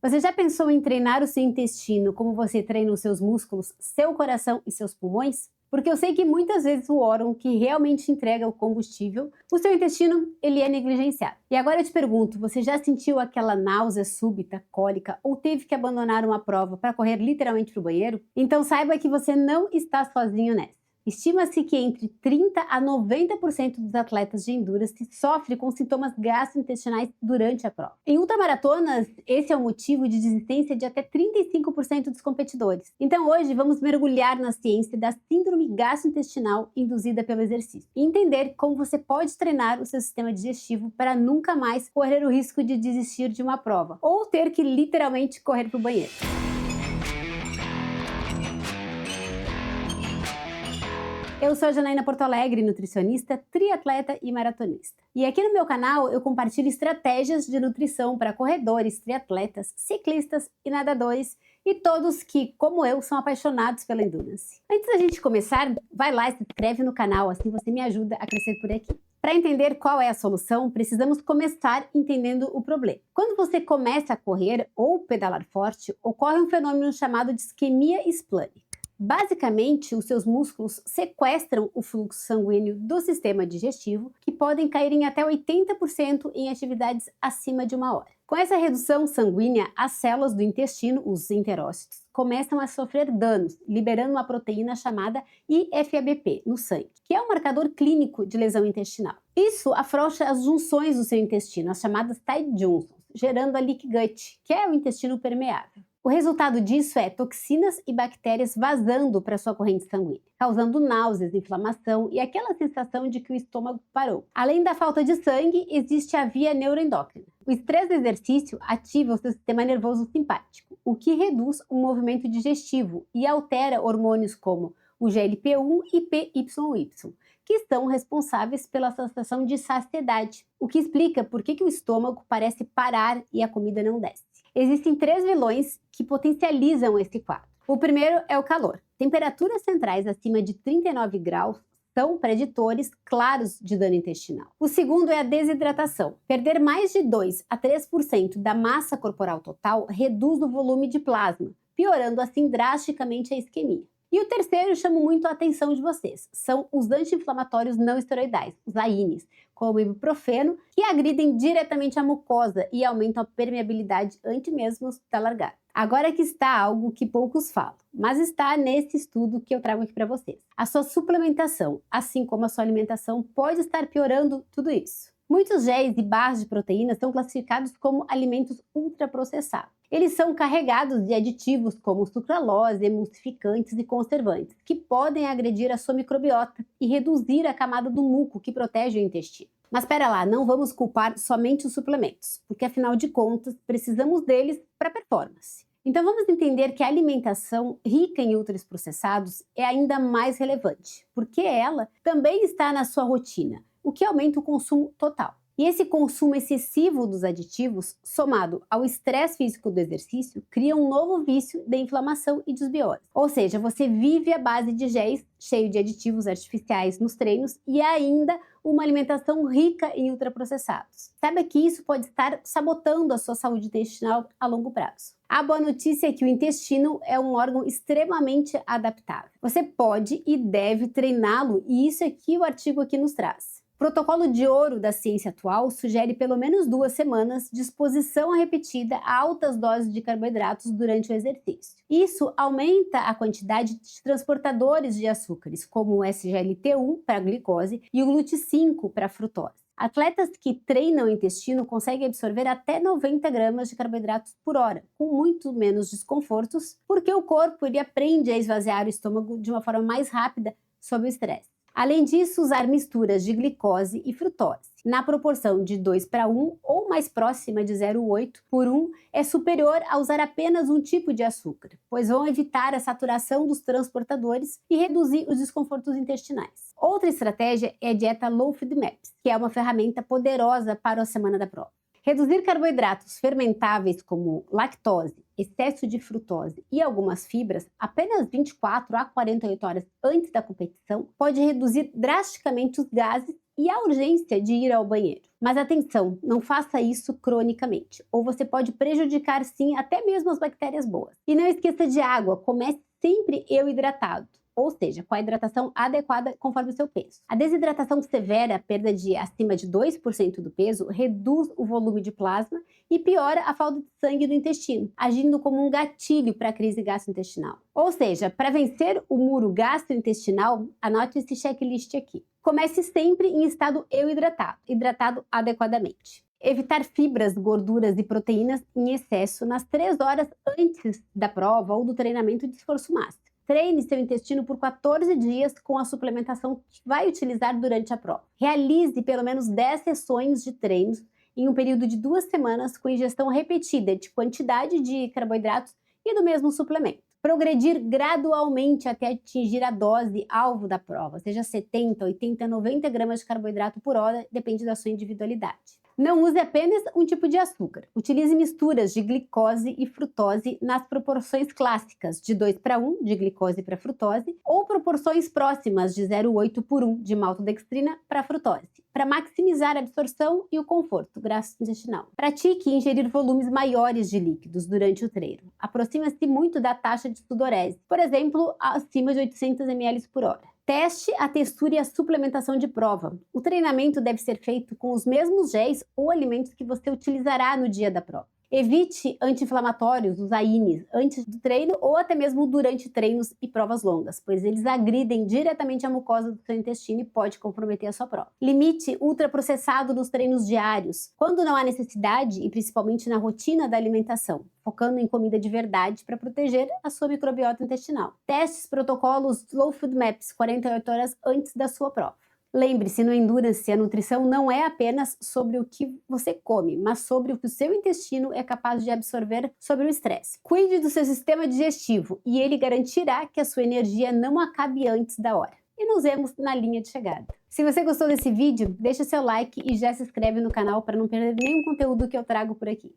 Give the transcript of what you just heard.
Você já pensou em treinar o seu intestino como você treina os seus músculos, seu coração e seus pulmões? Porque eu sei que muitas vezes o órgão que realmente entrega o combustível, o seu intestino, ele é negligenciado. E agora eu te pergunto, você já sentiu aquela náusea súbita, cólica ou teve que abandonar uma prova para correr literalmente para o banheiro? Então saiba que você não está sozinho nessa. Estima-se que entre 30 a 90% dos atletas de endurance sofrem com sintomas gastrointestinais durante a prova. Em ultramaratonas, esse é o motivo de desistência de até 35% dos competidores. Então hoje vamos mergulhar na ciência da síndrome gastrointestinal induzida pelo exercício e entender como você pode treinar o seu sistema digestivo para nunca mais correr o risco de desistir de uma prova ou ter que literalmente correr para o banheiro. Eu sou a Janaína Porto Alegre, nutricionista, triatleta e maratonista. E aqui no meu canal eu compartilho estratégias de nutrição para corredores, triatletas, ciclistas e nadadores e todos que, como eu, são apaixonados pela endurance. Antes da gente começar, vai lá e se inscreve no canal, assim você me ajuda a crescer por aqui. Para entender qual é a solução, precisamos começar entendendo o problema. Quando você começa a correr ou pedalar forte, ocorre um fenômeno chamado de isquemia esplênica. Basicamente, os seus músculos sequestram o fluxo sanguíneo do sistema digestivo, que podem cair em até 80% em atividades acima de 1 hora. Com essa redução sanguínea, as células do intestino, os enterócitos, começam a sofrer danos, liberando uma proteína chamada IFABP no sangue, que é um marcador clínico de lesão intestinal. Isso afrouxa as junções do seu intestino, as chamadas tight junctions, gerando a leaky gut, que é o intestino permeável. O resultado disso é toxinas e bactérias vazando para sua corrente sanguínea, causando náuseas, inflamação e aquela sensação de que o estômago parou. Além da falta de sangue, existe a via neuroendócrina. O estresse do exercício ativa o seu sistema nervoso simpático, o que reduz o movimento digestivo e altera hormônios como o GLP-1 e PYY, que são responsáveis pela sensação de saciedade, o que explica por que o estômago parece parar e a comida não desce. Existem 3 vilões que potencializam esse quadro. O primeiro é o calor. Temperaturas centrais acima de 39 graus são preditores claros de dano intestinal. O segundo é a desidratação. Perder mais de 2 a 3% da massa corporal total reduz o volume de plasma, piorando assim drasticamente a isquemia. E o terceiro, chamo muito a atenção de vocês, são os anti-inflamatórios não esteroidais, os AINES, como o ibuprofeno, que agridem diretamente a mucosa e aumentam a permeabilidade antes mesmo da largada. Agora que está algo que poucos falam, mas está nesse estudo que eu trago aqui para vocês. A sua suplementação, assim como a sua alimentação, pode estar piorando tudo isso. Muitos géis e barras de proteína são classificados como alimentos ultraprocessados. Eles são carregados de aditivos como sucralose, emulsificantes e conservantes, que podem agredir a sua microbiota e reduzir a camada do muco que protege o intestino. Mas espera lá, não vamos culpar somente os suplementos, porque afinal de contas precisamos deles para performance. Então vamos entender que a alimentação rica em ultraprocessados é ainda mais relevante, porque ela também está na sua rotina, o que aumenta o consumo total. E esse consumo excessivo dos aditivos, somado ao estresse físico do exercício, cria um novo vício de inflamação e desbiose. Ou seja, você vive à base de géis, cheio de aditivos artificiais nos treinos e ainda uma alimentação rica em ultraprocessados. Saiba que isso pode estar sabotando a sua saúde intestinal a longo prazo. A boa notícia é que o intestino é um órgão extremamente adaptável. Você pode e deve treiná-lo e isso é que o artigo aqui nos traz. O protocolo de ouro da ciência atual sugere pelo menos 2 semanas de exposição repetida a altas doses de carboidratos durante o exercício. Isso aumenta a quantidade de transportadores de açúcares, como o SGLT1 para a glicose e o GLUT5 para a frutose. Atletas que treinam o intestino conseguem absorver até 90 gramas de carboidratos por hora, com muito menos desconfortos, porque o corpo aprende a esvaziar o estômago de uma forma mais rápida sob o estresse. Além disso, usar misturas de glicose e frutose na proporção de 2:1 ou mais próxima de 0,8:1 é superior a usar apenas um tipo de açúcar, pois vão evitar a saturação dos transportadores e reduzir os desconfortos intestinais. Outra estratégia é a dieta Low Food Maps, que é uma ferramenta poderosa para a semana da prova. Reduzir carboidratos fermentáveis como lactose, excesso de frutose e algumas fibras apenas 24 a 48 horas antes da competição pode reduzir drasticamente os gases e a urgência de ir ao banheiro. Mas atenção, não faça isso cronicamente, ou você pode prejudicar sim até mesmo as bactérias boas. E não esqueça de água, comece sempre hidratado. Ou seja, com a hidratação adequada conforme o seu peso. A desidratação severa, perda de acima de 2% do peso, reduz o volume de plasma e piora a falta de sangue do intestino, agindo como um gatilho para a crise gastrointestinal. Ou seja, para vencer o muro gastrointestinal, anote esse checklist aqui. Comece sempre em estado hidratado adequadamente. Evitar fibras, gorduras e proteínas em excesso nas 3 horas antes da prova ou do treinamento de esforço máximo. Treine seu intestino por 14 dias com a suplementação que vai utilizar durante a prova. Realize pelo menos 10 sessões de treinos em um período de 2 semanas com ingestão repetida de quantidade de carboidratos e do mesmo suplemento. Progredir gradualmente até atingir a dose alvo da prova, seja 70, 80, 90 gramas de carboidrato por hora, depende da sua individualidade. Não use apenas um tipo de açúcar. Utilize misturas de glicose e frutose nas proporções clássicas de 2:1 de glicose para frutose ou proporções próximas de 0,8:1 de maltodextrina para frutose, para maximizar a absorção e o conforto gastrointestinal. Pratique ingerir volumes maiores de líquidos durante o treino. Aproxima-se muito da taxa de sudorese, por exemplo, acima de 800 ml por hora. Teste a textura e a suplementação de prova. O treinamento deve ser feito com os mesmos géis ou alimentos que você utilizará no dia da prova. Evite anti-inflamatórios, os AINES, antes do treino ou até mesmo durante treinos e provas longas, pois eles agridem diretamente a mucosa do seu intestino e pode comprometer a sua prova. Limite ultraprocessado nos treinos diários, quando não há necessidade e principalmente na rotina da alimentação, focando em comida de verdade para proteger a sua microbiota intestinal. Teste protocolos Slow Food Maps 48 horas antes da sua prova. Lembre-se, no Endurance, a nutrição não é apenas sobre o que você come, mas sobre o que o seu intestino é capaz de absorver sobre o estresse. Cuide do seu sistema digestivo e ele garantirá que a sua energia não acabe antes da hora. E nos vemos na linha de chegada. Se você gostou desse vídeo, deixa seu like e já se inscreve no canal para não perder nenhum conteúdo que eu trago por aqui.